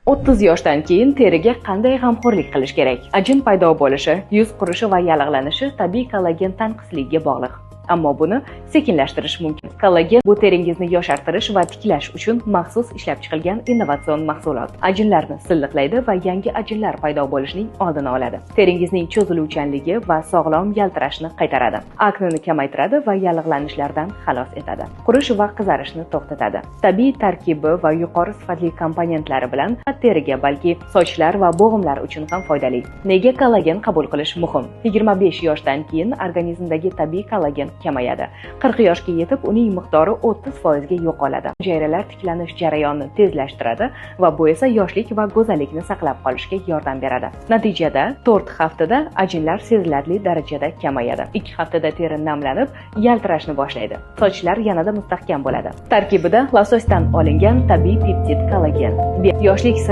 30 yoshdan keyin teriga qanday g'amxo'rlik qilish kerak? Ajin paydo bo'lishi, yuz qurishi va yallig'lanishi tabiiy kollagen tanqisligiga bog'liq. Ammo buni sekinlashtirish mumkin. Kollagen bu teringizni yoshartirish va tiklash uchun maxsus ishlab chiqilgan innovatsion mahsulot. Ajinlarni silliqlaydi va yangi ajinlar paydo bo'lishining oldini oladi. Teringizning cho'ziluvchanligi va sog'lom yaltirashni qaytaradi. Akneni kamaytiradi va yallig'lanishlardan xalos etadi. Qurish va qizarishni to'xtatadi. Tabiiy tarkibi va yuqori sifatli komponentlari bilan teriga, balki sochlar va bo'g'imlar uchun ham foydali. Nega kollagen qabul qilish muhim? 25 yoshdan keyin organizmdagi tabiiy kollagen kamayadi. 40 yoshga yetib uning miqdori 30% ga yo'qoladi. Hujayralar tiklanish jarayonini tezlashtiradi va bu esa yoshlik va go'zallikni saqlab qolishga yordam beradi. Natijada 4 haftada ajinlar sezilarli darajada kamayadi. 2 haftada teri namlanib, yaltirashni boshlaydi. Sochlar yanada mustahkam bo'ladi. Tarkibida lososdan olingan tabiiy peptid kollagen. Yoshlik